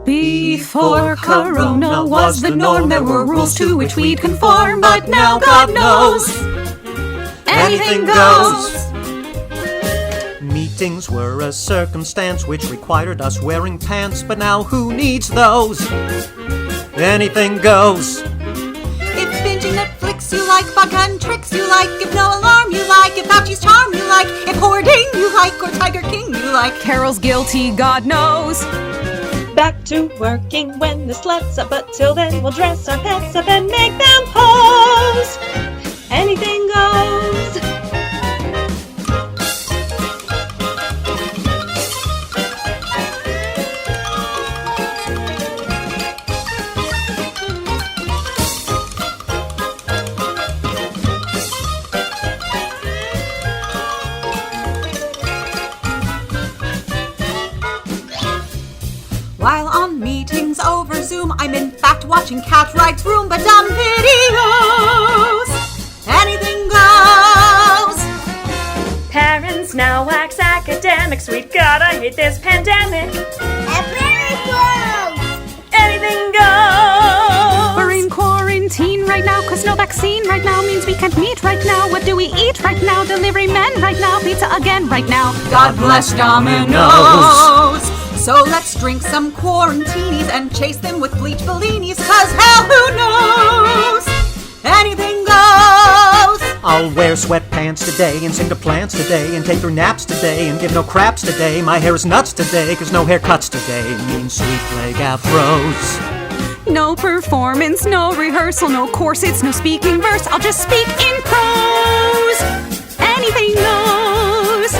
Before Corona was the norm, there were rules to which we'd conform, but now God knows, anything goes. Meetings were a circumstance which required us wearing pants, but now who needs those? Anything goes. If binging Netflix you like, bug and tricks you like, if no alarm you like, if Fauci's charm you like, if hoarding you like, or Tiger King you like, Carol's guilty, God knows. Back to working when the sluts up, but till then we'll dress our pets up and make them pose. Anything goes. While on meetings over Zoom, I'm in fact watching Cat Rights Room, but dumb videos. Anything goes. Parents now wax academics. We gotta hate this pandemic. Anything goes. We're in quarantine right now, cause no vaccine right now means we can't meet right now. What do we eat right now? Delivery men right now, pizza again right now. God bless Domino's. So let's drink some quarantinis and chase them with bleach bellinis, cause hell, who knows? Anything goes. I'll wear sweatpants today and sing to plants today and take their naps today and give no craps today. My hair is nuts today, cause no haircuts today mean sweet leg afros. No performance, no rehearsal, no corsets, no speaking verse. I'll just speak in prose. Anything goes.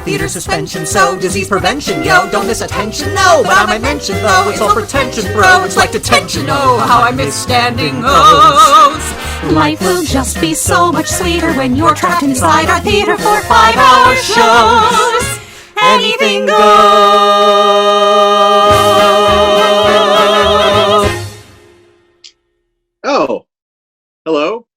Theater suspension, so disease prevention, yo. Don't miss attention, no. What I might mention, though, it's all pretension, bro. It's like detention, oh, how I miss standing O's. Life will just be so much sweeter when you're trapped inside our theater for 5-hour shows. Anything goes. Oh, hello,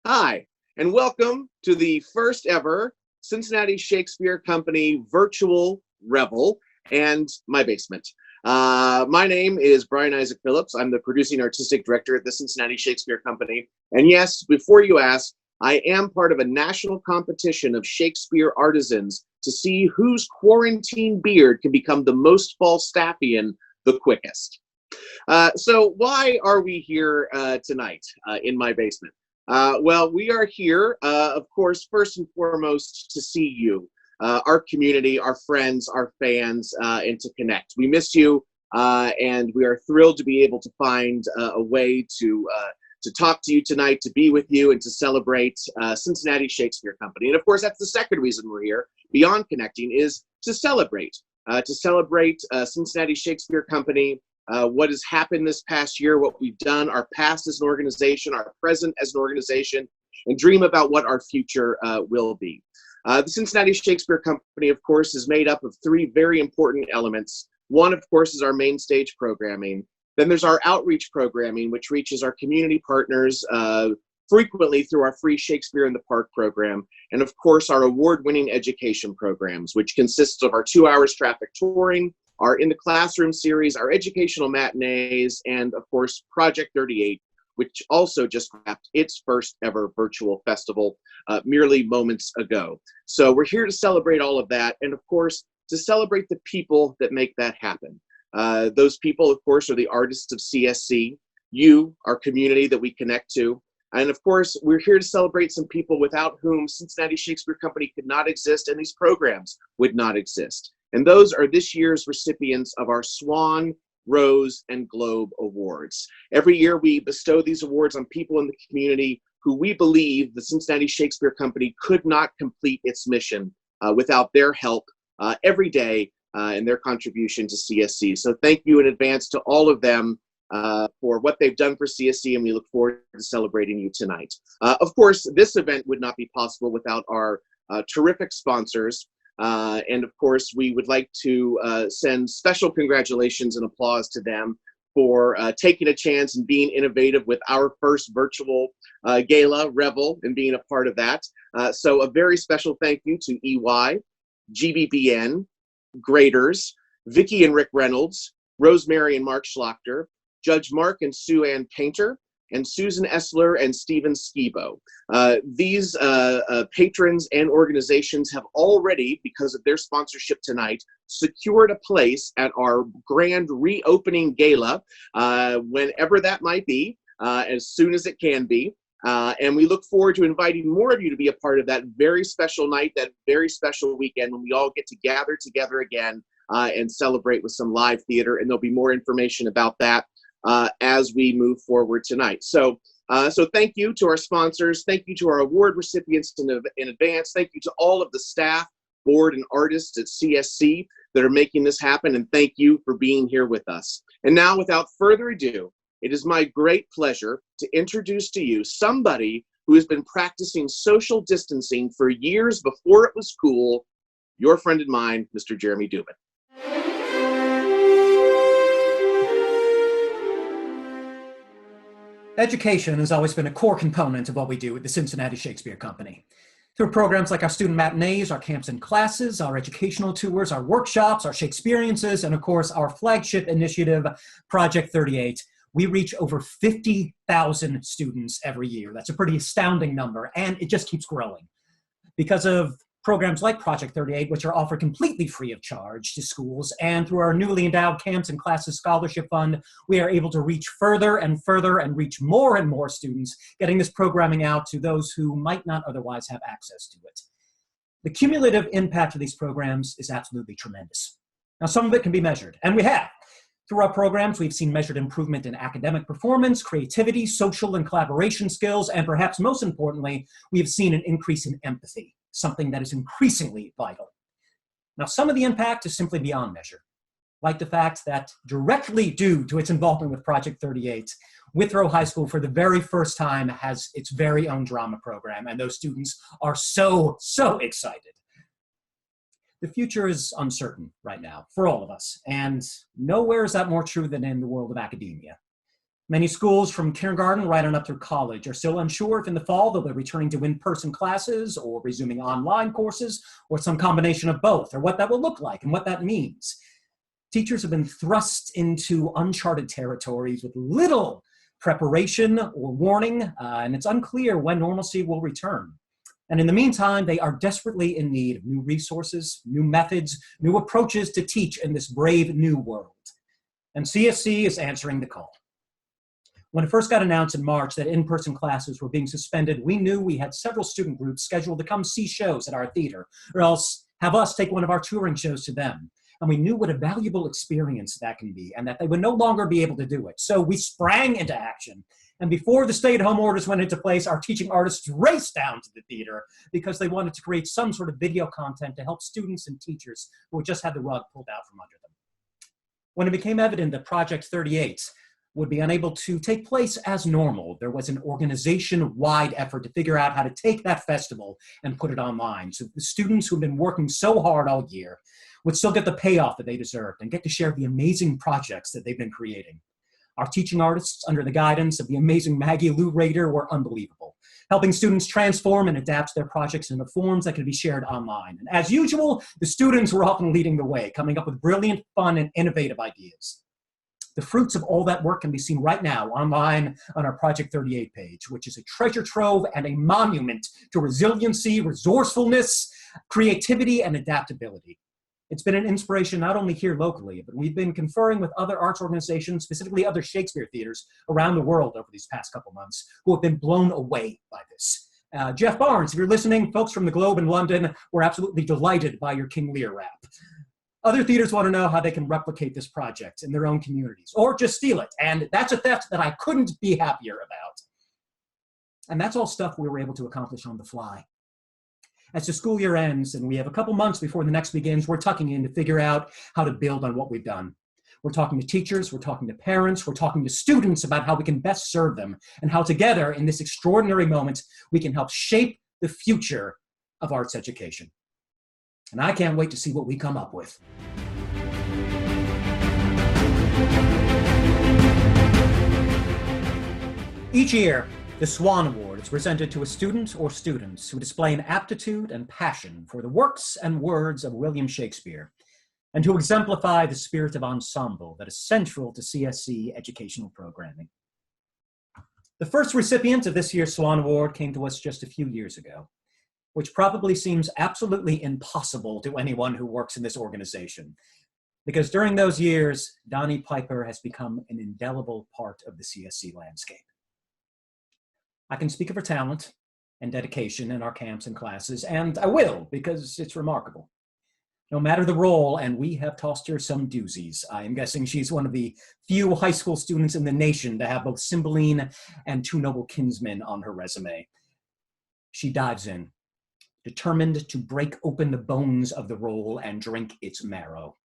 hi, and welcome to the first ever Cincinnati Shakespeare Company virtual Revel and my basement. My name is Brian Isaac Phillips. I'm the producing artistic director at the Cincinnati Shakespeare Company. And yes, before you ask, I am part of a national competition of Shakespeare artisans to see whose quarantine beard can become the most Falstaffian the quickest. So why are we here tonight in my basement? Well, we are here, of course, first and foremost, to see you, our community, our friends, our fans, and to connect. We miss you, and we are thrilled to be able to find a way to talk to you tonight, to be with you, and to celebrate Cincinnati Shakespeare Company. And of course, that's the second reason we're here, beyond connecting, is to celebrate Cincinnati Shakespeare Company, what has happened this past year, what we've done, our past as an organization, our present as an organization, and dream about what our future will be. The Cincinnati Shakespeare Company, of course, is made up of three very important elements. One, of course, is our main stage programming. Then there's our outreach programming, which reaches our community partners frequently through our free Shakespeare in the Park program. And of course, our award-winning education programs, which consists of our 2 hours traffic touring, our In the Classroom series, our educational matinees, and of course, Project 38, which also just wrapped its first ever virtual festival merely moments ago. So we're here to celebrate all of that, and of course, to celebrate the people that make that happen. Those people, of course, are the artists of CSC, you, our community that we connect to, and of course, we're here to celebrate some people without whom Cincinnati Shakespeare Company could not exist, and these programs would not exist. And those are this year's recipients of our Swan, Rose, and Globe Awards. Every year we bestow these awards on people in the community who we believe the Cincinnati Shakespeare Company could not complete its mission without their help every day and their contribution to CSC. So thank you in advance to all of them for what they've done for CSC, and we look forward to celebrating you tonight. Of course, this event would not be possible without our terrific sponsors. And of course, we would like to send special congratulations and applause to them for taking a chance and being innovative with our first virtual gala, Revel, and being a part of that. So a very special thank you to EY, GBBN, Graders, Vicki and Rick Reynolds, Rosemary and Mark Schlachter, Judge Mark and Sue Ann Painter, and Susan Essler and Stephen Skibo. These patrons and organizations have already, because of their sponsorship tonight, secured a place at our grand reopening gala, whenever that might be, as soon as it can be. And we look forward to inviting more of you to be a part of that very special night, that very special weekend when we all get to gather together again and celebrate with some live theater. And there'll be more information about that as we move forward tonight. So thank you to our sponsors. Thank you to our award recipients in advance. Thank you to all of the staff, board, and artists at CSC that are making this happen. And thank you for being here with us. And now, without further ado, it is my great pleasure to introduce to you somebody who has been practicing social distancing for years before it was cool, your friend and mine, Mr. Jeremy Dubin. Education has always been a core component of what we do at the Cincinnati Shakespeare Company. Through programs like our student matinees, our camps and classes, our educational tours, our workshops, our Shakespeareances, and of course, our flagship initiative, Project 38, we reach over 50,000 students every year. That's a pretty astounding number, and it just keeps growing. Because of programs like Project 38, which are offered completely free of charge to schools, and through our newly endowed Camps and Classes Scholarship Fund, we are able to reach further and further and reach more and more students, getting this programming out to those who might not otherwise have access to it. The cumulative impact of these programs is absolutely tremendous. Now, some of it can be measured, and we have. Through our programs, we've seen measured improvement in academic performance, creativity, social and collaboration skills, and perhaps most importantly, we have seen an increase in empathy, something that is increasingly vital. Now, some of the impact is simply beyond measure, like the fact that directly due to its involvement with Project 38, Withrow High School for the very first time has its very own drama program, and those students are so excited. The future is uncertain right now for all of us, and nowhere is that more true than in the world of academia. Many schools from kindergarten right on up through college are still unsure if in the fall they'll be returning to in-person classes or resuming online courses or some combination of both, or what that will look like and what that means. Teachers have been thrust into uncharted territories with little preparation or warning, and it's unclear when normalcy will return. And in the meantime, they are desperately in need of new resources, new methods, new approaches to teach in this brave new world. And CSC is answering the call. When it first got announced in March that in-person classes were being suspended, we knew we had several student groups scheduled to come see shows at our theater, or else have us take one of our touring shows to them. And we knew what a valuable experience that can be, and that they would no longer be able to do it. So we sprang into action. And before the stay-at-home orders went into place, our teaching artists raced down to the theater because they wanted to create some sort of video content to help students and teachers who had just had the rug pulled out from under them. When it became evident that Project 38 would be unable to take place as normal, there was an organization-wide effort to figure out how to take that festival and put it online, so the students who've been working so hard all year would still get the payoff that they deserved and get to share the amazing projects that they've been creating. Our teaching artists, under the guidance of the amazing Maggie Lou Rader, were unbelievable, helping students transform and adapt their projects into forms that could be shared online. And as usual, the students were often leading the way, coming up with brilliant, fun, and innovative ideas. The fruits of all that work can be seen right now online on our Project 38 page, which is a treasure trove and a monument to resiliency, resourcefulness, creativity, and adaptability. It's been an inspiration not only here locally, but we've been conferring with other arts organizations, specifically other Shakespeare theaters around the world over these past couple months, who have been blown away by this. Jeff Barnes, if you're listening, folks from the Globe in London, we're absolutely delighted by your King Lear rap. Other theaters want to know how they can replicate this project in their own communities, or just steal it, and that's a theft that I couldn't be happier about. And that's all stuff we were able to accomplish on the fly. As the school year ends and we have a couple months before the next begins, we're tucking in to figure out how to build on what we've done. We're talking to teachers, we're talking to parents, we're talking to students about how we can best serve them and how together in this extraordinary moment, we can help shape the future of arts education. And I can't wait to see what we come up with. Each year, the Swan Award is presented to a student or students who display an aptitude and passion for the works and words of William Shakespeare. and to exemplify the spirit of ensemble that is central to CSC educational programming. The first recipient of this year's Swan Award came to us just a few years ago, which probably seems absolutely impossible to anyone who works in this organization, because during those years, Donnie Piper has become an indelible part of the CSC landscape. I can speak of her talent and dedication in our camps and classes, and I will, because it's remarkable. No matter the role, and we have tossed her some doozies. I am guessing she's one of the few high school students in the nation to have both Cymbeline and Two Noble Kinsmen on her resume. She dives in, determined to break open the bones of the role and drink its marrow.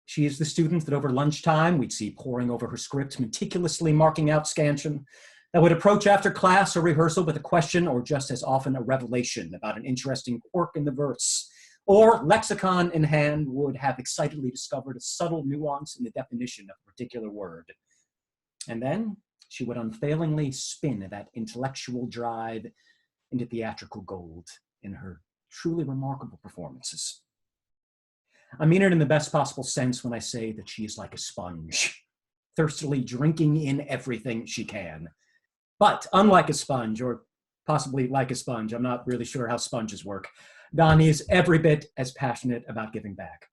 She is the student that over lunchtime we'd see poring over her script, meticulously marking out scansion, that would approach after class or rehearsal with a question or just as often a revelation about an interesting quirk in the verse, or lexicon in hand would have excitedly discovered a subtle nuance in the definition of a particular word. And then she would unfailingly spin that intellectual drive into theatrical gold in her truly remarkable performances. I mean it in the best possible sense when I say that she is like a sponge, thirstily drinking in everything she can. But unlike a sponge, or possibly like a sponge, I'm not really sure how sponges work, Donnie is every bit as passionate about giving back.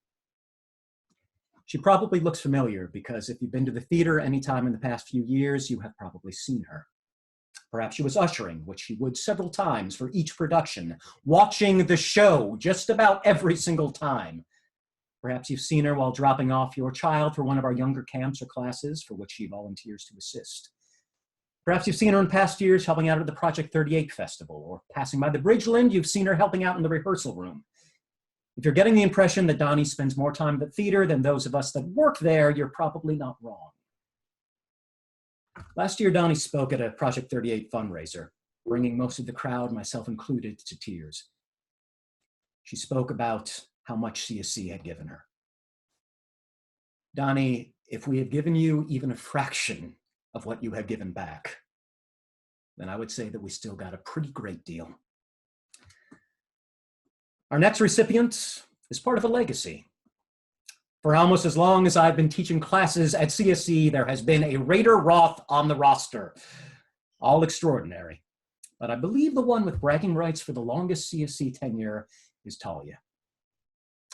She probably looks familiar because if you've been to the theater any time in the past few years, you have probably seen her. Perhaps she was ushering, which she would several times for each production, watching the show just about every single time. Perhaps you've seen her while dropping off your child for one of our younger camps or classes for which she volunteers to assist. Perhaps you've seen her in past years helping out at the Project 38 Festival, or passing by the Bridgeland, you've seen her helping out in the rehearsal room. If you're getting the impression that Donnie spends more time at the theater than those of us that work there, you're probably not wrong. Last year, Donnie spoke at a Project 38 fundraiser, bringing most of the crowd, myself included, to tears. She spoke about how much CSC had given her. Donnie, if we have given you even a fraction of what you have given back, then I would say that we still got a pretty great deal. Our next recipient is part of a legacy. For almost as long as I've been teaching classes at CSC, there has been a Raider Roth on the roster. All extraordinary. But I believe the one with bragging rights for the longest CSC tenure is Talia.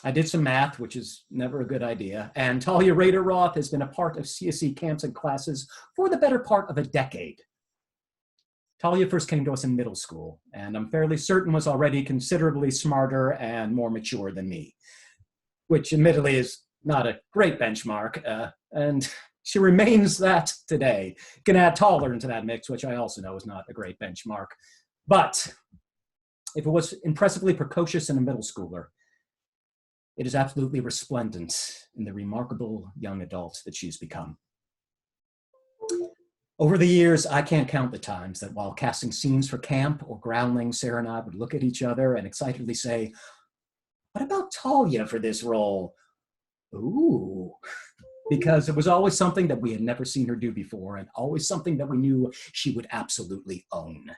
I did some math, which is never a good idea, and Talia Raider Roth has been a part of CSC camps and classes for the better part of a decade. Talia first came to us in middle school, and I'm fairly certain was already considerably smarter and more mature than me, which admittedly is not a great benchmark, and she remains that today. You can add taller into that mix, which I also know is not a great benchmark. But if it was impressively precocious in a middle schooler, it is absolutely resplendent in the remarkable young adult that she's become. Over the years, I can't count the times that while casting scenes for camp or groundling, Sarah and I would look at each other and excitedly say, "What about Talia for this role?" Ooh, because it was always something that we had never seen her do before and always something that we knew she would absolutely own.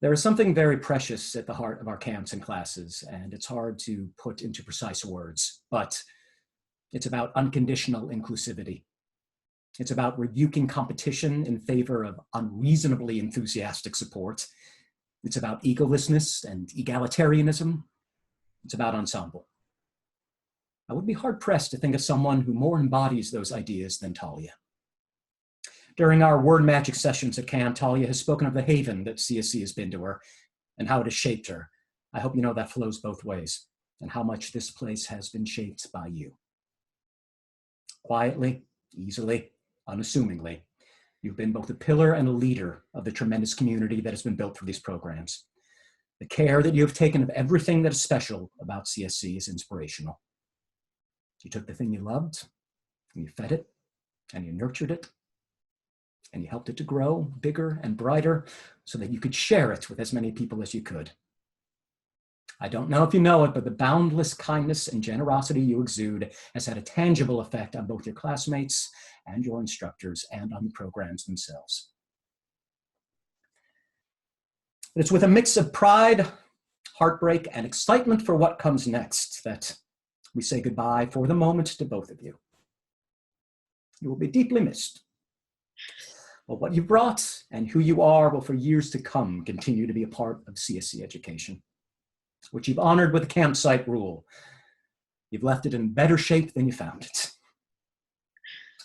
There is something very precious at the heart of our camps and classes, and it's hard to put into precise words, but it's about unconditional inclusivity. It's about rebuking competition in favor of unreasonably enthusiastic support. It's about egolessness and egalitarianism. It's about ensemble. I would be hard-pressed to think of someone who more embodies those ideas than Talia. During our word magic sessions at camp, Talia has spoken of the haven that CSC has been to her and how it has shaped her. I hope you know that flows both ways, and how much this place has been shaped by you. Quietly, easily, unassumingly, you've been both a pillar and a leader of the tremendous community that has been built through these programs. The care that you have taken of everything that is special about CSC is inspirational. You took the thing you loved, and you fed it, and you nurtured it, and you helped it to grow bigger and brighter so that you could share it with as many people as you could. I don't know if you know it, but the boundless kindness and generosity you exude has had a tangible effect on both your classmates and your instructors and on the programs themselves. But it's with a mix of pride heartbreak, and excitement for what comes next that we say goodbye for the moment to both of you. You will be deeply missed. But what you brought and who you are will for years to come continue to be a part of CSC education, which you've honored with the campsite rule. You've left it in better shape than you found it.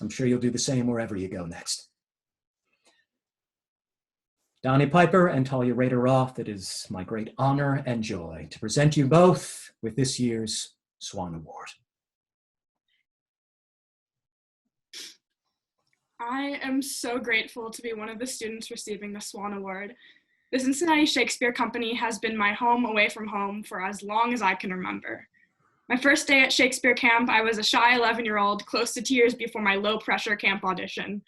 I'm sure you'll do the same wherever you go next. Donnie Piper and Talia Rader-Roth, it is my great honor and joy to present you both with this year's Swan Award. I am so grateful to be one of the students receiving the Swan Award. The Cincinnati Shakespeare Company has been my home away from home for as long as I can remember. My first day at Shakespeare camp, I was a shy 11-year-old, close to tears before my low-pressure camp audition.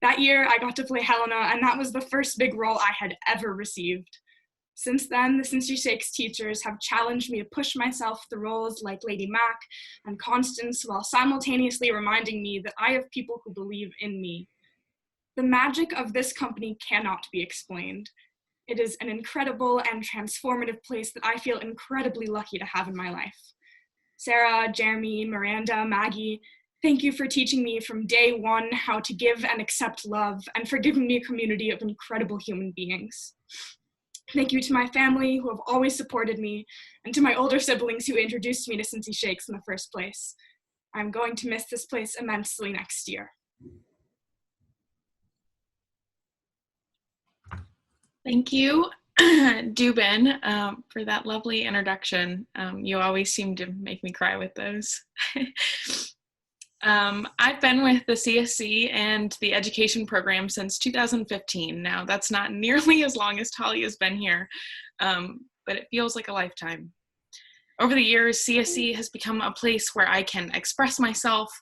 That year, I got to play Helena, and that was the first big role I had ever received. Since then, the Cincy Shakes teachers have challenged me to push myself through roles like Lady Mac and Constance, while simultaneously reminding me that I have people who believe in me. The magic of this company cannot be explained. It is an incredible and transformative place that I feel incredibly lucky to have in my life. Sarah, Jeremy, Miranda, Maggie, thank you for teaching me from day one how to give and accept love, and for giving me a community of incredible human beings. Thank you to my family who have always supported me, and to my older siblings who introduced me to Cincy Shakes in the first place. I'm going to miss this place immensely next year. Thank you, Dubin, for that lovely introduction. You always seem to make me cry with those. I've been with the CSC and the education program since 2015. Now, that's not nearly as long as Talia's been here, but it feels like a lifetime. Over the years, CSC has become a place where I can express myself,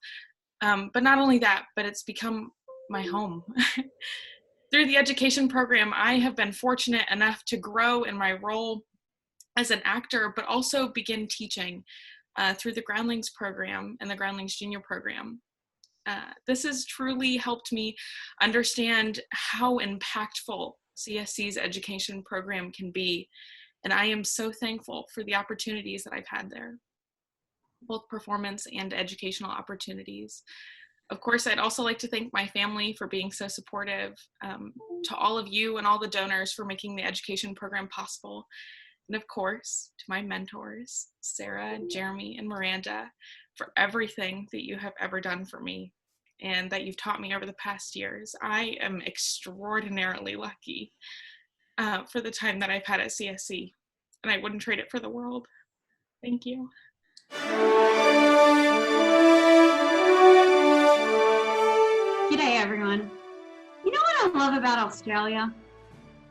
but not only that, but it's become my home. Through the education program, I have been fortunate enough to grow in my role as an actor, but also begin teaching through the Groundlings program and the Groundlings Junior program. This has truly helped me understand how impactful CSC's education program can be, and I am so thankful for the opportunities that I've had there, both performance and educational opportunities. Of course, I'd also like to thank my family for being so supportive, to all of you and all the donors for making the education program possible, and of course, to my mentors, Sarah, Jeremy, and Miranda, for everything that you have ever done for me and that you've taught me over the past years. I am extraordinarily lucky for the time that I've had at CSC, and I wouldn't trade it for the world. Thank you. G'day everyone. You know what I love about Australia?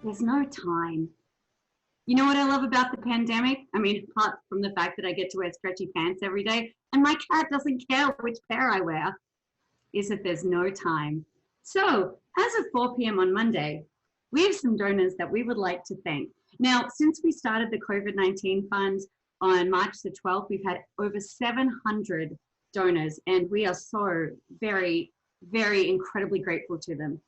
There's no time. You know what I love about the pandemic? I mean, apart from the fact that I get to wear stretchy pants every day and my cat doesn't care which pair I wear, is that there's no time. So, as of 4 p.m. on Monday, we have some donors that we would like to thank. Now, since we started the COVID-19 Fund on March the 12th, we've had over 700 donors, and we are so very incredibly grateful to them.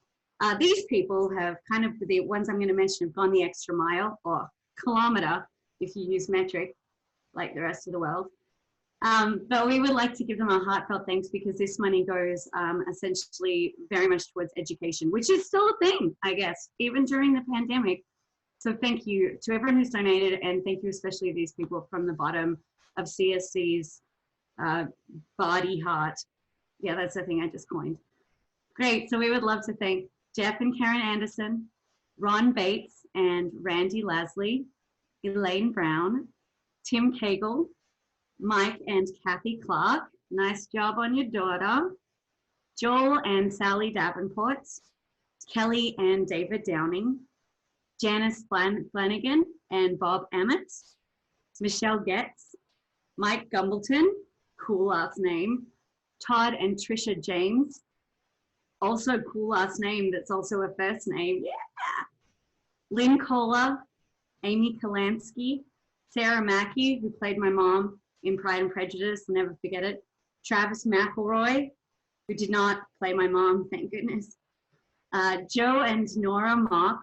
These people have kind of, the ones I'm going to mention, have gone the extra mile, or kilometer if you use metric like the rest of the world. But we would like to give them a heartfelt thanks, because this money goes essentially very much towards education, which is still a thing, I guess, even during the pandemic. So thank you to everyone who's donated, and thank you especially to these people from the bottom of CSC's body heart. Yeah, that's the thing I just coined. Great, so we would love to thank Jeff and Karen Anderson, Ron Bates and Randy Lasley, Elaine Brown, Tim Cagle, Mike and Kathy Clark, nice job on your daughter, Joel and Sally Davenport, Kelly and David Downing, Janice Flanagan and Bob Emmett, Michelle Getz, Mike Gumbleton, cool last name, Todd and Trisha James, also cool last name that's also a first name, yeah. Lynn Kohler, Amy Kalansky, Sarah Mackey, who played my mom in Pride and Prejudice, I'll never forget it, Travis McElroy, who did not play my mom, thank goodness, Joe and Nora Mock,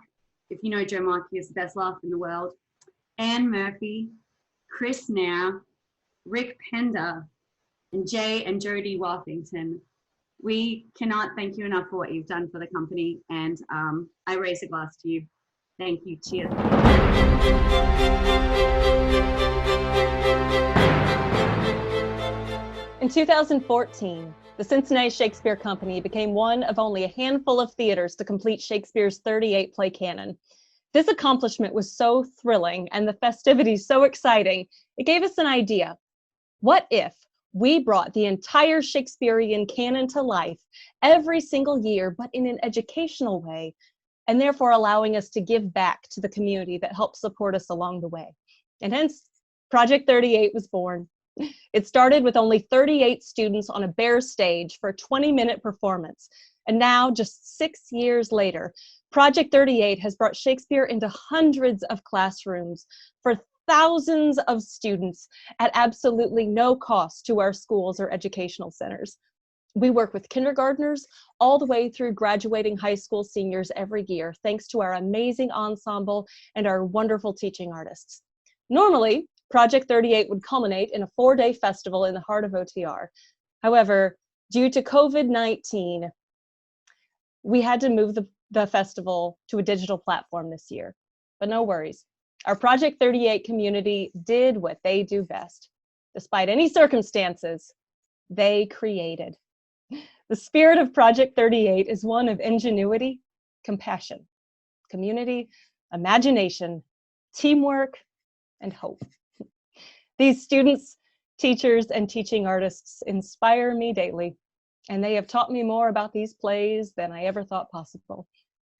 if you know Joe Mock, he has the best laugh in the world, Anne Murphy, Chris Nair, Rick Pender, and Jay and Jody Worthington. We cannot thank you enough for what you've done for the company, and I raise a glass to you. Thank you. Cheers. In 2014, the Cincinnati Shakespeare Company became one of only a handful of theaters to complete Shakespeare's 38-play canon. This accomplishment was so thrilling and the festivities so exciting, it gave us an idea. What if we brought the entire Shakespearean canon to life every single year, but in an educational way, and therefore allowing us to give back to the community that helped support us along the way? And hence, Project 38 was born. It started with only 38 students on a bare stage for a 20-minute performance. And now, just 6 years later, Project 38 has brought Shakespeare into hundreds of classrooms for thousands of students at absolutely no cost to our schools or educational centers. We work with kindergartners all the way through graduating high school seniors every year, thanks to our amazing ensemble and our wonderful teaching artists. Normally, Project 38 would culminate in a 4-day festival in the heart of OTR. However, due to COVID-19, we had to move the festival to a digital platform this year. But no worries. Our Project 38 community did what they do best. Despite any circumstances, they created. The spirit of Project 38 is one of ingenuity, compassion, community, imagination, teamwork, and hope. These students, teachers, and teaching artists inspire me daily, and they have taught me more about these plays than I ever thought possible.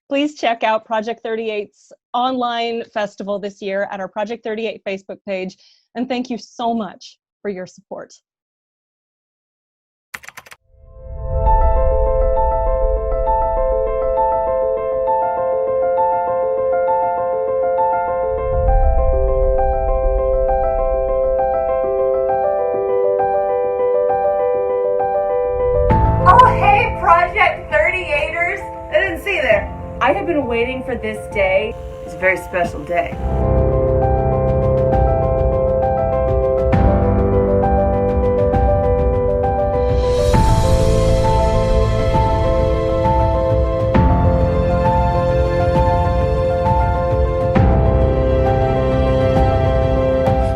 Please check out Project 38's online festival this year at our Project 38 Facebook page, and thank you so much for your support. Project 38ers. I didn't see you there. I have been waiting for this day. It's a very special day.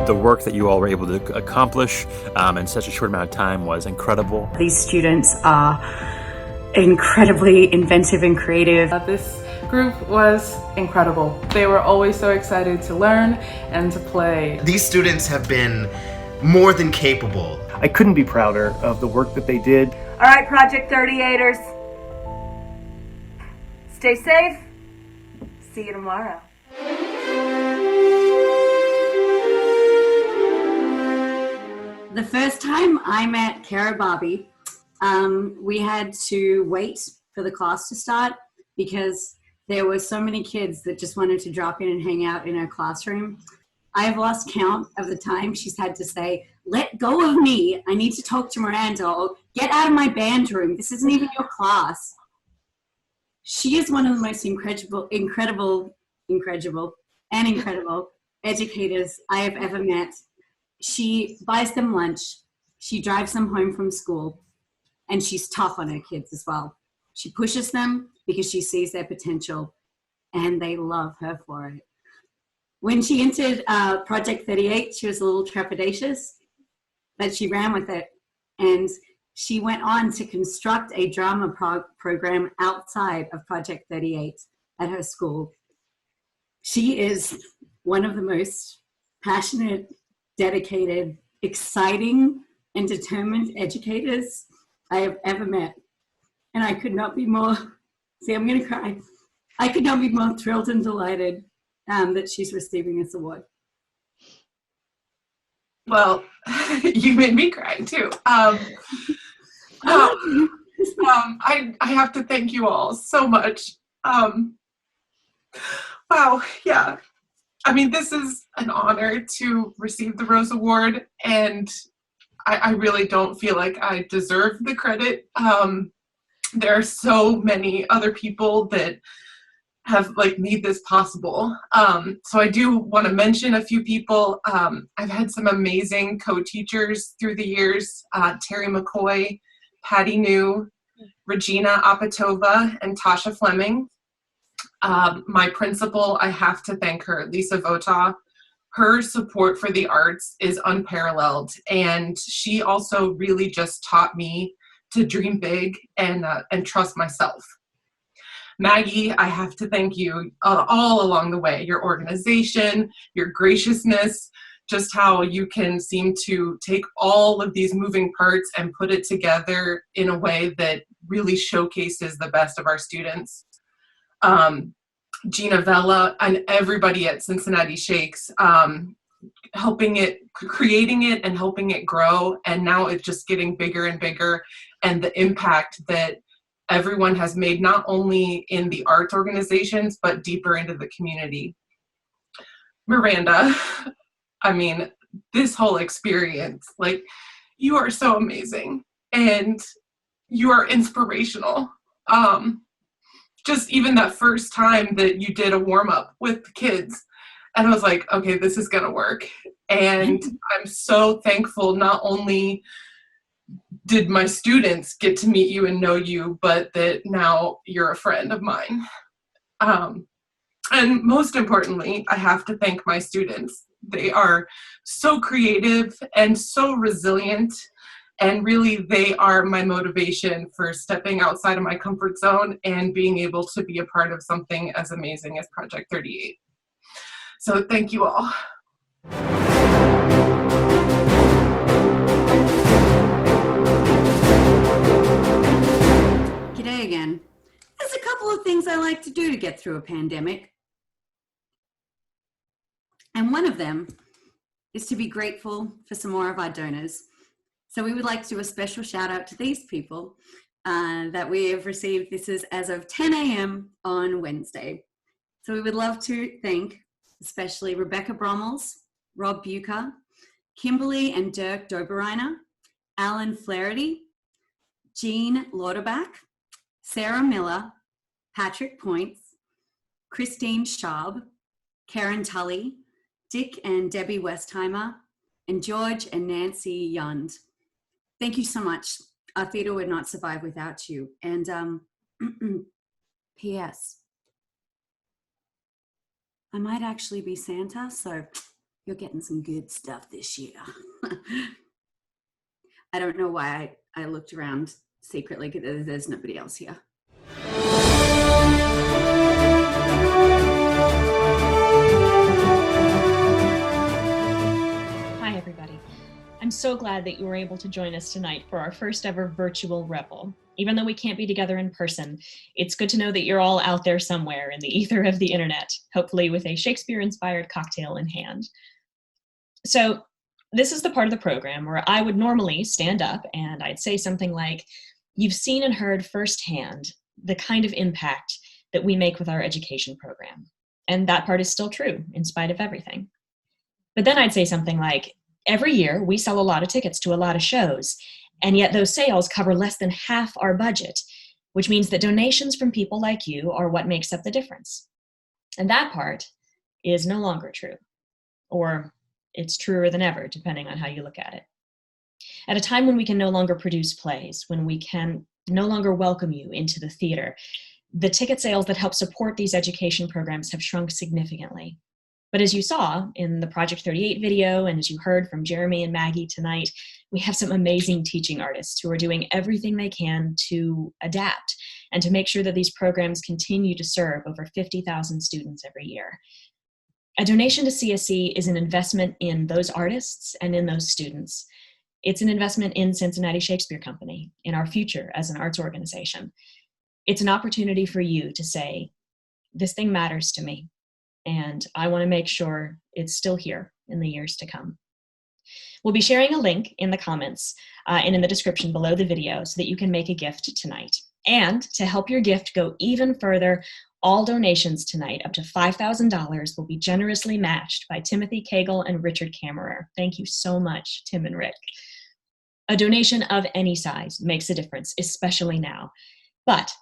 The work that you all were able to accomplish in such a short amount of time was incredible. These students are incredibly inventive and creative. This group was incredible. They were always so excited to learn and to play. These students have been more than capable. I couldn't be prouder of the work that they did. All right, Project 38ers. Stay safe. See you tomorrow. The first time I met Kara Barbie, we had to wait for the class to start because there were so many kids that just wanted to drop in and hang out in her classroom. I have lost count of the time she's had to say, "Let go of me. I need to talk to Miranda," or "Get out of my band room. This isn't even your class." She is one of the most incredible educators I have ever met. She buys them lunch. She drives them home from school. And she's tough on her kids as well. She pushes them because she sees their potential, and they love her for it. When she entered Project 38, she was a little trepidatious, but she ran with it. And she went on to construct a drama program outside of Project 38 at her school. She is one of the most passionate, dedicated, exciting, and determined educators I have ever met. And I could not be more, I'm going to cry. I could not be more thrilled and delighted that she's receiving this award. Well, you made me cry too. I have to thank you all so much. Wow, yeah. I mean, this is an honor to receive the Rose Award, and I really don't feel like I deserve the credit. There are so many other people that have like made this possible. So I do want to mention a few people. I've had some amazing co-teachers through the years, Terry McCoy, Patty New, Regina Apatova, and Tasha Fleming. My principal, I have to thank her, Lisa Vota. Her support for the arts is unparalleled, and she also really just taught me to dream big and trust myself. Maggie, I have to thank you all along the way, your organization, your graciousness, just how you can seem to take all of these moving parts and put it together in a way that really showcases the best of our students. Gina Vella and everybody at Cincinnati Shakes, helping it, creating it and helping it grow. And now it's just getting bigger and bigger, and the impact that everyone has made, not only in the arts organizations, but deeper into the community. Miranda, I mean, this whole experience, like, you are so amazing and you are inspirational. Just even that first time that you did a warm-up with the kids, and I was like, okay, this is gonna work. And I'm so thankful, not only did my students get to meet you and know you, but that now you're a friend of mine. And most importantly, I have to thank my students. They are so creative and so resilient, and really they are my motivation for stepping outside of my comfort zone and being able to be a part of something as amazing as Project 38. So thank you all. G'day again. There's a couple of things I like to do to get through a pandemic. And one of them is to be grateful for some more of our donors. So we would like to do a special shout out to these people that we have received. This is as of 10 a.m. on Wednesday. So we would love to thank especially Rebecca Brommels, Rob Bucher, Kimberly and Dirk Dobereiner, Alan Flaherty, Jean Lauterbach, Sarah Miller, Patrick Points, Christine Schaub, Karen Tully, Dick and Debbie Westheimer, and George and Nancy Yund. Thank you so much. Our theatre would not survive without you. And P.S. I might actually be Santa, so you're getting some good stuff this year. I don't know why I looked around secretly, because there's nobody else here. Hi, everybody. I'm so glad that you were able to join us tonight for our first ever virtual Revel. Even though we can't be together in person, it's good to know that you're all out there somewhere in the ether of the internet, hopefully with a Shakespeare-inspired cocktail in hand. So this is the part of the program where I would normally stand up and I'd say something like, you've seen and heard firsthand the kind of impact that we make with our education program. And that part is still true in spite of everything. But then I'd say something like, every year we sell a lot of tickets to a lot of shows, and yet those sales cover less than half our budget, which means that donations from people like you are what makes up the difference. And that part is no longer true, or it's truer than ever, depending on how you look at it. At a time when we can no longer produce plays, when we can no longer welcome you into the theater, the ticket sales that help support these education programs have shrunk significantly. But as you saw in the Project 38 video, and as you heard from Jeremy and Maggie tonight, we have some amazing teaching artists who are doing everything they can to adapt and to make sure that these programs continue to serve over 50,000 students every year. A donation to CSC is an investment in those artists and in those students. It's an investment in Cincinnati Shakespeare Company, in our future as an arts organization. It's an opportunity for you to say, this thing matters to me, and I want to make sure it's still here in the years to come. We'll be sharing a link in the comments and in the description below the video so that you can make a gift tonight. And to help your gift go even further, all donations tonight up to $5,000 will be generously matched by Timothy Cagle and Richard Kammerer. Thank you so much, Tim and Rick. A donation of any size makes a difference, especially now. But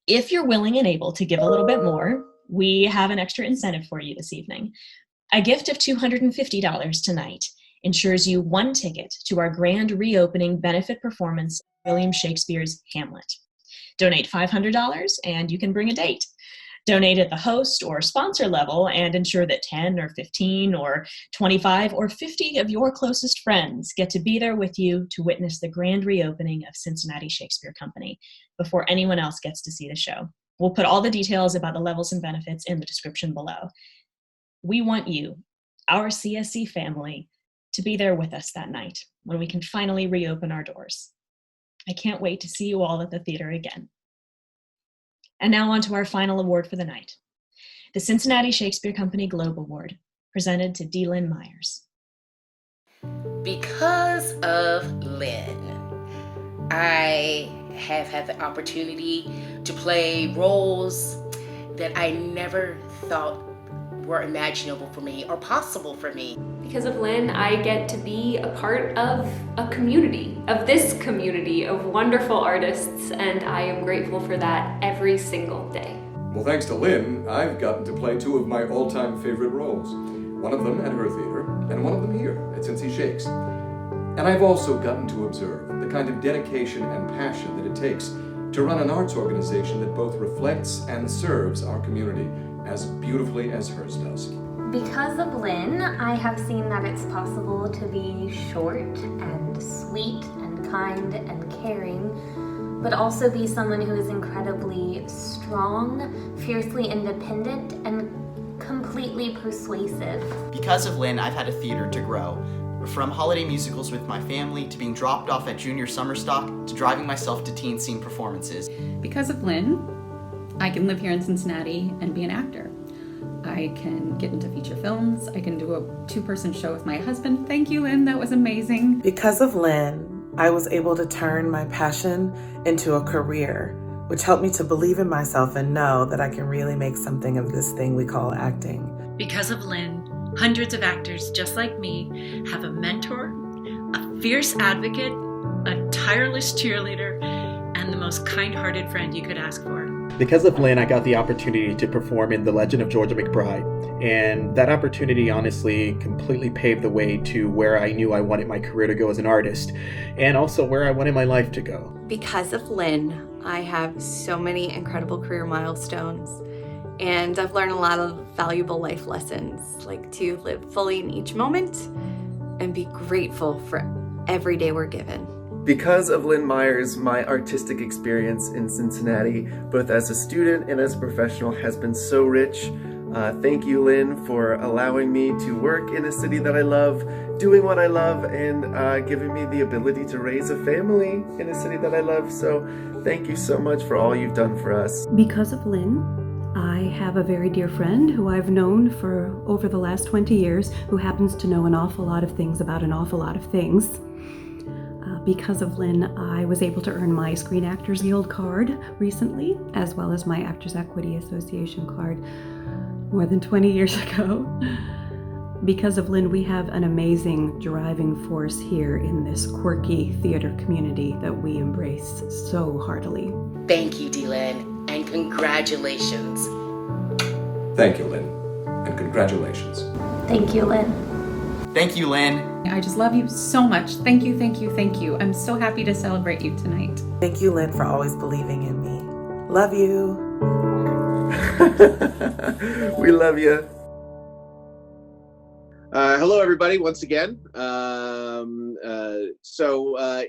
if you're willing and able to give a little bit more, we have an extra incentive for you this evening. A gift of $250 tonight ensures you one ticket to our grand reopening benefit performance of William Shakespeare's Hamlet. Donate $500 and you can bring a date. Donate at the host or sponsor level and ensure that 10 or 15 or 25 or 50 of your closest friends get to be there with you to witness the grand reopening of Cincinnati Shakespeare Company before anyone else gets to see the show. We'll put all the details about the levels and benefits in the description below. We want you, our CSC family, to be there with us that night when we can finally reopen our doors. I can't wait to see you all at the theater again. And now on to our final award for the night, the Cincinnati Shakespeare Company Globe Award, presented to D. Lynn Myers. Because of Lynn, I have had the opportunity to play roles that I never thought were imaginable for me or possible for me. Because of Lynn, I get to be a part of a community, of this community of wonderful artists, and I am grateful for that every single day. Well, thanks to Lynn, I've gotten to play two of my all-time favorite roles. One of them at her theater, and one of them here at Cincy Shakes. And I've also gotten to observe the kind of dedication and passion that it takes to run an arts organization that both reflects and serves our community as beautifully as hers does. Because of Lynn, I have seen that it's possible to be short and sweet and kind and caring, but also be someone who is incredibly strong, fiercely independent, and completely persuasive. Because of Lynn, I've had a theater to grow. From holiday musicals with my family, to being dropped off at junior summer stock, to driving myself to teen scene performances. Because of Lynn, I can live here in Cincinnati and be an actor. I can get into feature films. I can do a 2-person show with my husband. Thank you, Lynn. That was amazing. Because of Lynn, I was able to turn my passion into a career, which helped me to believe in myself and know that I can really make something of this thing we call acting. Because of Lynn, hundreds of actors just like me have a mentor, a fierce advocate, a tireless cheerleader, and the most kind-hearted friend you could ask for. Because of Lynn, I got the opportunity to perform in The Legend of Georgia McBride, and that opportunity honestly completely paved the way to where I knew I wanted my career to go as an artist, and also where I wanted my life to go. Because of Lynn, I have so many incredible career milestones, and I've learned a lot of valuable life lessons, like to live fully in each moment and be grateful for every day we're given. Because of Lynn Myers, my artistic experience in Cincinnati, both as a student and as a professional, has been so rich. Thank you, Lynn, for allowing me to work in a city that I love, doing what I love, and giving me the ability to raise a family in a city that I love. So thank you so much for all you've done for us. Because of Lynn, I have a very dear friend who I've known for over the last 20 years, who happens to know an awful lot of things about an awful lot of things. Because of Lynn, I was able to earn my Screen Actors Guild card recently, as well as my Actors Equity Association card more than 20 years ago. Because of Lynn, we have an amazing driving force here in this quirky theater community that we embrace so heartily. Thank you, D-Lynn, and congratulations. Thank you, Lynn, and congratulations. Thank you, Lynn. Thank you, Lynn. I just love you so much. Thank you, thank you, thank you. I'm so happy to celebrate you tonight. Thank you, Lynn, for always believing in me. Love you. We love you. Hello, everybody, once again.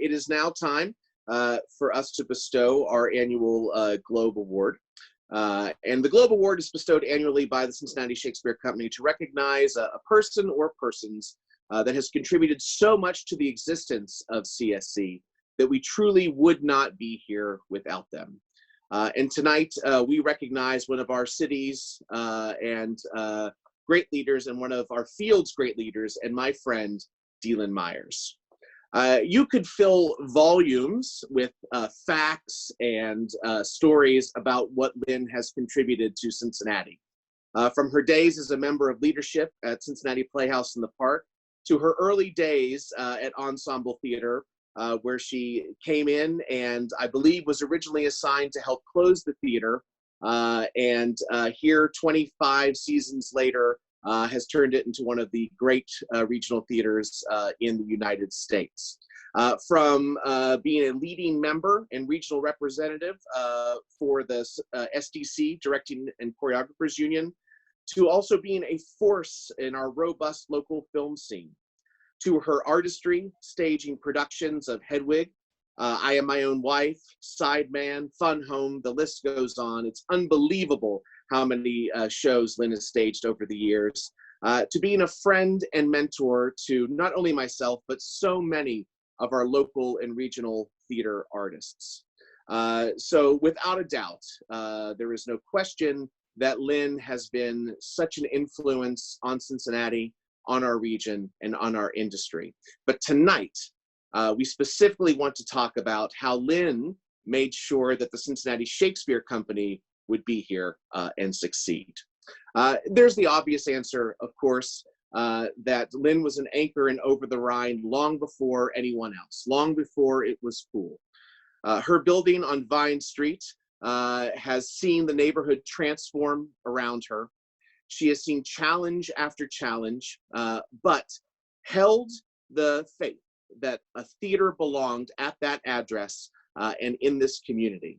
It is now time for us to bestow our annual Globe Award. And the Globe Award is bestowed annually by the Cincinnati Shakespeare Company to recognize a person or persons that has contributed so much to the existence of CSC that we truly would not be here without them. And tonight, we recognize one of our city's and great leaders and one of our field's great leaders, and my friend, D. Lynn Myers. You could fill volumes with facts and stories about what Lynn has contributed to Cincinnati. From her days as a member of leadership at Cincinnati Playhouse in the Park, to her early days at Ensemble Theater, where she came in and I believe was originally assigned to help close the theater and here 25 seasons later has turned it into one of the great regional theaters in the United States. From being a leading member and regional representative for the SDC, Directing and Choreographers Union, to also being a force in our robust local film scene, to her artistry, staging productions of Hedwig, I Am My Own Wife, Sideman, Fun Home, the list goes on. It's unbelievable how many shows Lynn has staged over the years, to being a friend and mentor to not only myself, but so many of our local and regional theater artists. So without a doubt, there is no question that Lynn has been such an influence on Cincinnati, on our region, and on our industry. But tonight, we specifically want to talk about how Lynn made sure that the Cincinnati Shakespeare Company would be here and succeed. There's the obvious answer, of course, that Lynn was an anchor in Over the Rhine long before anyone else, long before it was cool. Her building on Vine Street has seen the neighborhood transform around her. She has seen challenge after challenge, but held the faith that a theater belonged at that address and in this community.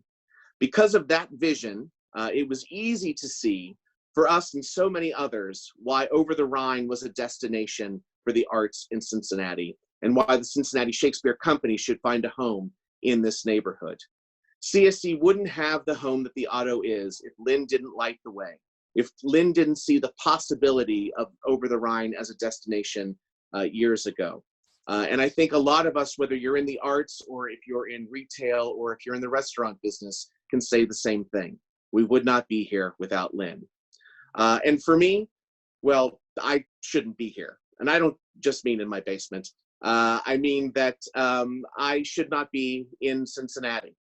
Because of that vision, it was easy to see for us and so many others why Over the Rhine was a destination for the arts in Cincinnati, and why the Cincinnati Shakespeare Company should find a home in this neighborhood. CSC wouldn't have the home that the Otto is if Lynn didn't light the way, if Lynn didn't see the possibility of Over the Rhine as a destination years ago. And I think a lot of us, whether you're in the arts or if you're in retail or if you're in the restaurant business, can say the same thing. We would not be here without Lynn. And for me, well, I shouldn't be here. And I don't just mean in my basement. I mean that I should not be in Cincinnati.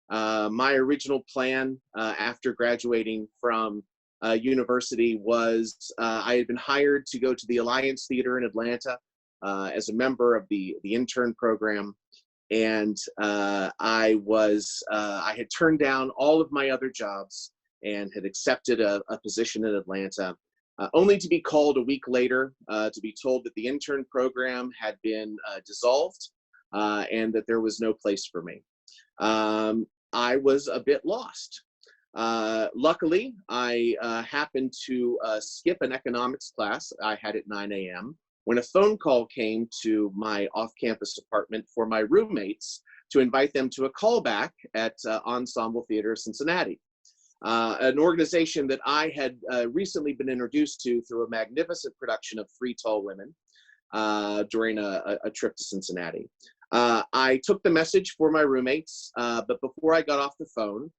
My original plan after graduating from university was I had been hired to go to the Alliance Theater in Atlanta as a member of the intern program. And I had turned down all of my other jobs and had accepted a position in Atlanta, only to be called a week later to be told that the intern program had been dissolved and that there was no place for me. I was a bit lost. Luckily, I happened to skip an economics class I had at 9 a.m. when a phone call came to my off-campus apartment for my roommates to invite them to a callback at Ensemble Theater Cincinnati, an organization that I had recently been introduced to through a magnificent production of Three Tall Women during a trip to Cincinnati. I took the message for my roommates, but before I got off the phone,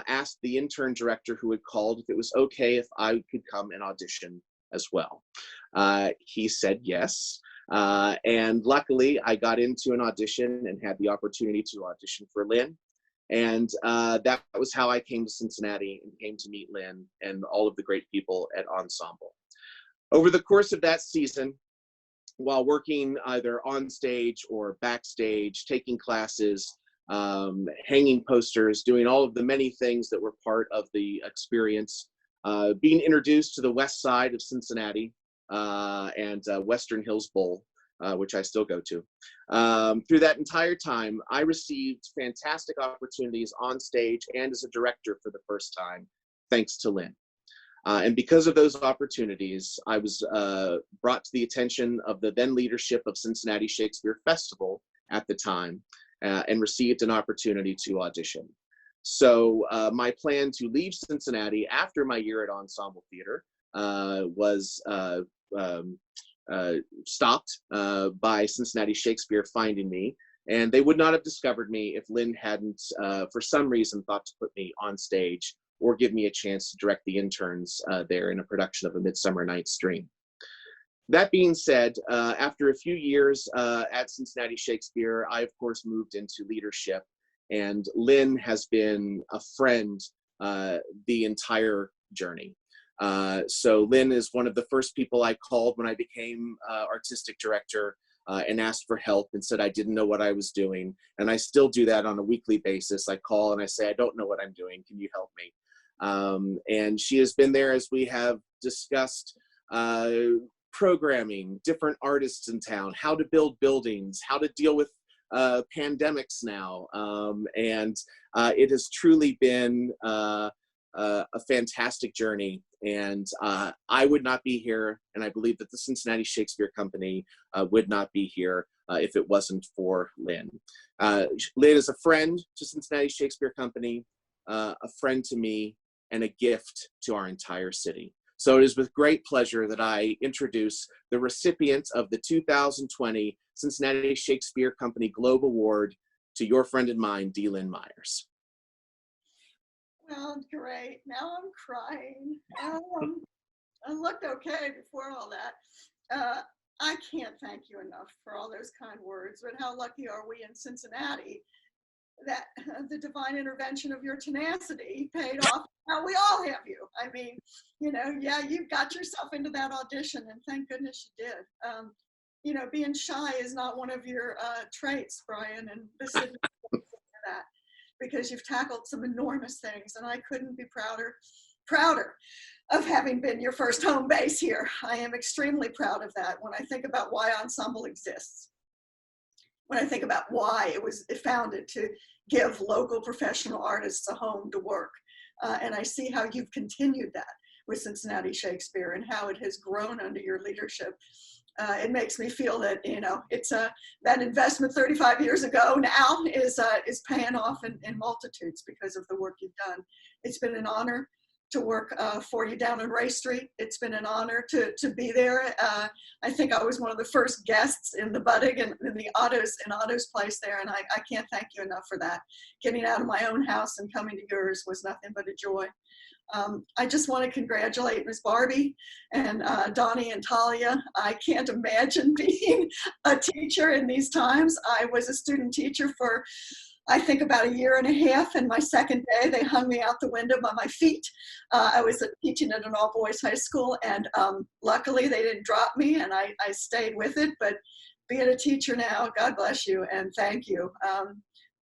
asked the intern director who had called if it was okay if I could come and audition as well. He said yes, and luckily I got into an audition and had the opportunity to audition for Lynn, and that was how I came to Cincinnati and came to meet Lynn and all of the great people at Ensemble. Over the course of that season, while working either on stage or backstage, taking classes, hanging posters, doing all of the many things that were part of the experience, being introduced to the west side of Cincinnati and Western Hills Bowl, which I still go to. Through that entire time, I received fantastic opportunities on stage and as a director for the first time, thanks to Lynn. And because of those opportunities, I was brought to the attention of the then leadership of Cincinnati Shakespeare Festival at the time and received an opportunity to audition. So my plan to leave Cincinnati after my year at Ensemble Theater was stopped by Cincinnati Shakespeare finding me. And they would not have discovered me if Lynn hadn't, for some reason, thought to put me on stage or give me a chance to direct the interns there in a production of A Midsummer Night's Dream. That being said, after a few years at Cincinnati Shakespeare, I, of course, moved into leadership, and Lynn has been a friend the entire journey. So Lynn is one of the first people I called when I became artistic director and asked for help and said I didn't know what I was doing. And I still do that on a weekly basis. I call and I say, I don't know what I'm doing. Can you help me? And she has been there as we have discussed programming, different artists in town, how to build buildings, how to deal with pandemics now. And it has truly been a fantastic journey. And I would not be here, and I believe that the Cincinnati Shakespeare Company would not be here if it wasn't for Lynn. Lynn is a friend to Cincinnati Shakespeare Company, a friend to me, and a gift to our entire city. So it is with great pleasure that I introduce the recipient of the 2020 Cincinnati Shakespeare Company Globe Award to your friend and mine, D. Lynn Myers. Well, great. Now I'm crying. I looked okay before all that. I can't thank you enough for all those kind words, but how lucky are we in Cincinnati that the divine intervention of your tenacity paid off. Now we all have you. I mean, you know, yeah, you got yourself into that audition, and thank goodness you did. You know, being shy is not one of your traits, Brian, and this is that, because you've tackled some enormous things, and I couldn't be prouder of having been your first home base here. I am extremely proud of that when I think about why Ensemble exists. When I think about why it was founded to give local professional artists a home to work. And I see how you've continued that with Cincinnati Shakespeare and how it has grown under your leadership. It makes me feel that, you know, it's that investment 35 years ago now is paying off in multitudes because of the work you've done. It's been an honor to work for you down on Ray Street. It's been an honor to be there. I think I was one of the first guests in the Budig and in the Otto's place there, and I can't thank you enough for that. Getting out of my own house and coming to yours was nothing but a joy. I just want to congratulate Ms. Barbie and Donnie and Talia. I can't imagine being a teacher in these times. I was a student teacher for, I think, about 1.5 years, and my second day they hung me out the window by my feet. I was teaching at an all-boys high school, and luckily they didn't drop me, and I stayed with it. But being a teacher now, God bless you and thank you.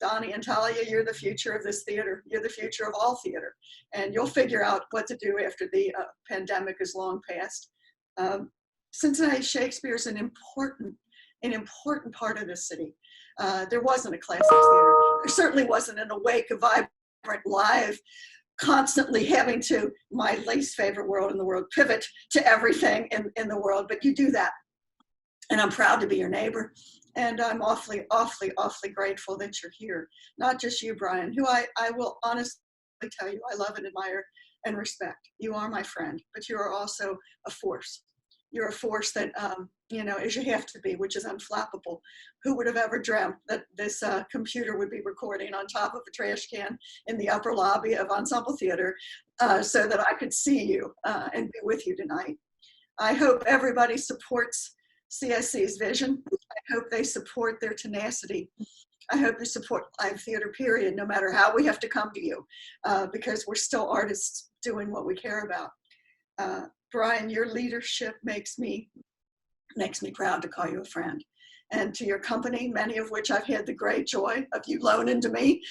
Donnie and Talia, you're the future of this theater. You're the future of all theater, and you'll figure out what to do after the pandemic is long past. Cincinnati Shakespeare is an important part of this city. There wasn't a classics theater. There certainly wasn't in the wake of vibrant live, constantly having to, my least favorite word in the world, pivot to everything in the world, but you do that. And I'm proud to be your neighbor. And I'm awfully, awfully, awfully grateful that you're here. Not just you, Brian, who I will honestly tell you I love and admire and respect. You are my friend, but you are also a force. You're a force that, you know, as you have to be, which is unflappable. Who would have ever dreamt that this computer would be recording on top of a trash can in the upper lobby of Ensemble Theater so that I could see you and be with you tonight. I hope everybody supports CSC's vision. I hope they support their tenacity. I hope you support live theater, period, no matter how we have to come to you, because we're still artists doing what we care about. Brian, your leadership makes me proud to call you a friend. And to your company, many of which I've had the great joy of you loaning to me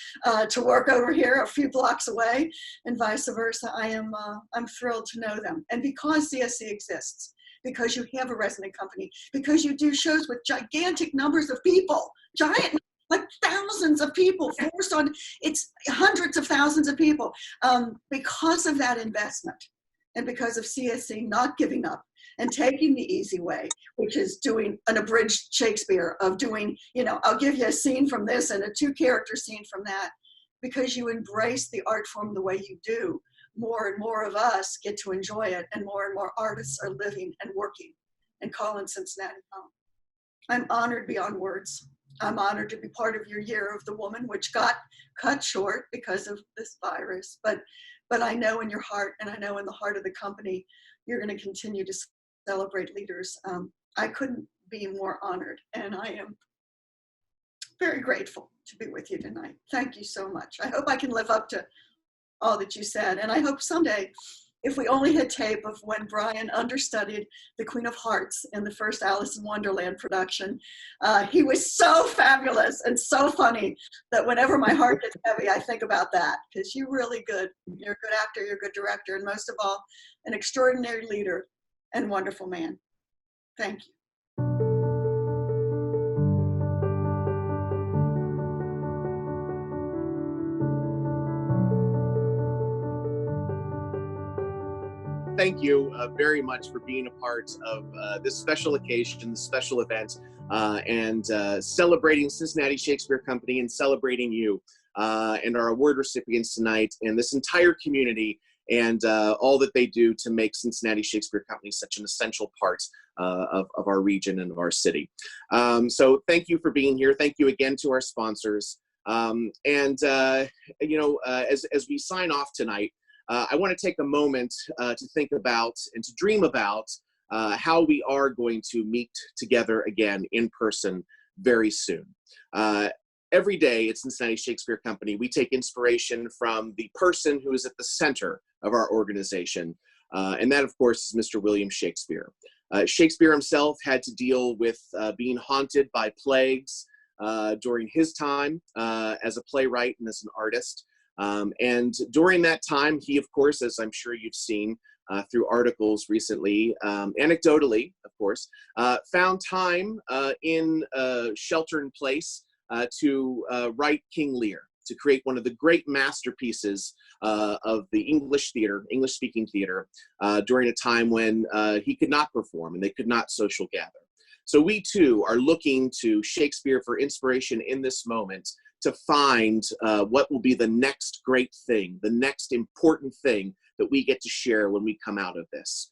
to work over here a few blocks away, and vice versa. I'm thrilled to know them. And because CSC exists, because you have a resident company, because you do shows with gigantic numbers of people, giant, like thousands of people forced on, it's hundreds of thousands of people. Because of that investment and because of CSC not giving up and taking the easy way, which is doing an abridged Shakespeare, of doing, you know, I'll give you a scene from this and a 2-character scene from that, because you embrace the art form the way you do, more and more of us get to enjoy it, and more artists are living and working and calling Cincinnati home. I'm honored beyond words. I'm honored to be part of your Year of the Woman, which got cut short because of this virus. But I know in your heart, and I know in the heart of the company, you're going to continue to celebrate leaders. I couldn't be more honored, and I am very grateful to be with you tonight. Thank you so much. I hope I can live up to all that you said, and I hope someday if we only had tape of when Brian understudied the Queen of Hearts in the first Alice in Wonderland production. He was so fabulous and so funny that whenever my heart gets heavy, I think about that, because you're really good. You're a good actor, you're a good director, and most of all, an extraordinary leader and wonderful man. Thank you. Thank you very much for being a part of this special occasion, this special event, and celebrating Cincinnati Shakespeare Company and celebrating you and our award recipients tonight and this entire community and all that they do to make Cincinnati Shakespeare Company such an essential part of our region and of our city. So thank you for being here. Thank you again to our sponsors. As we sign off tonight, I want to take a moment to think about and to dream about how we are going to meet together again in person very soon. Every day at Cincinnati Shakespeare Company, we take inspiration from the person who is at the center of our organization, and that, of course, is Mr. William Shakespeare. Shakespeare himself had to deal with being haunted by plagues during his time as a playwright and as an artist. And during that time, he, of course, as I'm sure you've seen through articles recently, anecdotally, of course, found time in shelter in place to write King Lear, to create one of the great masterpieces of the English theater, English-speaking theater, during a time when he could not perform and they could not social gather. So we, too, are looking to Shakespeare for inspiration in this moment to find what will be the next great thing, the next important thing that we get to share when we come out of this.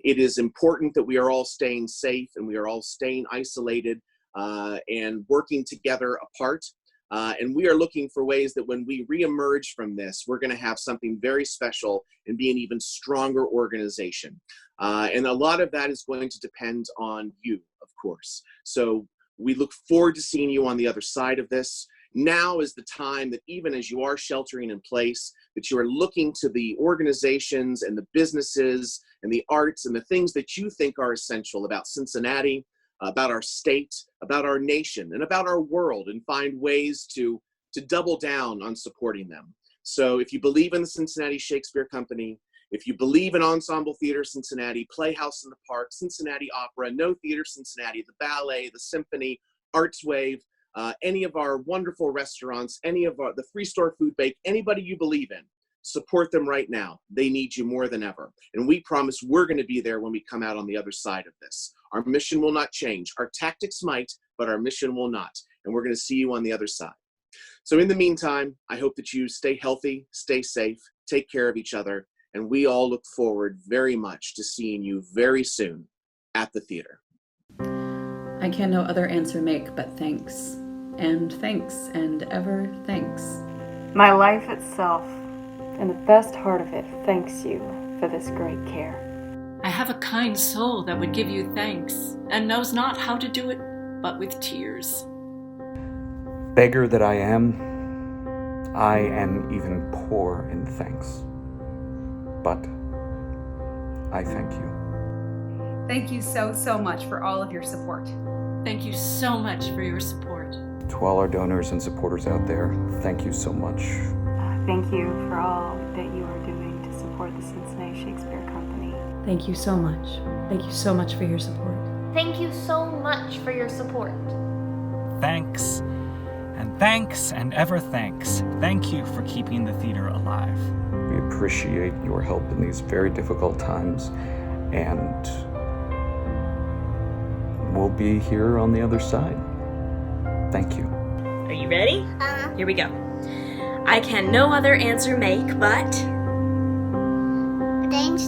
It is important that we are all staying safe and we are all staying isolated and working together apart. And we are looking for ways that when we reemerge from this, we're going to have something very special and be an even stronger organization. And a lot of that is going to depend on you, of course. So we look forward to seeing you on the other side of this. Now is the time that even as you are sheltering in place, that you are looking to the organizations and the businesses and the arts and the things that you think are essential about Cincinnati, about our state, about our nation, and about our world, and find ways to double down on supporting them. So if you believe in the Cincinnati Shakespeare Company, if you believe in Ensemble Theater Cincinnati, Playhouse in the Park, Cincinnati Opera, No Theater Cincinnati, the Ballet, the Symphony, Arts Wave, any of our wonderful restaurants, any of the Free Store Food Bake, anybody you believe in, support them right now. They need you more than ever. And we promise we're going to be there when we come out on the other side of this. Our mission will not change. Our tactics might, but our mission will not. And we're going to see you on the other side. So in the meantime, I hope that you stay healthy, stay safe, take care of each other, and we all look forward very much to seeing you very soon at the theater. I can no other answer make but thanks, and ever thanks. My life itself, and the best heart of it, thanks you for this great care. I have a kind soul that would give you thanks, and knows not how to do it but with tears. Beggar that I am even poor in thanks. But I thank you. Thank you so much for all of your support. Thank you so much for your support. To all our donors and supporters out there, thank you so much. Thank you for all that you are doing to support the Cincinnati Shakespeare Company. Thank you so much. Thank you so much for your support. Thank you so much for your support. Thanks and ever thanks. Thank you for keeping the theater alive. We appreciate your help in these very difficult times, and we'll be here on the other side. Thank you. Are you ready? Here we go. I can no other answer make but Thanks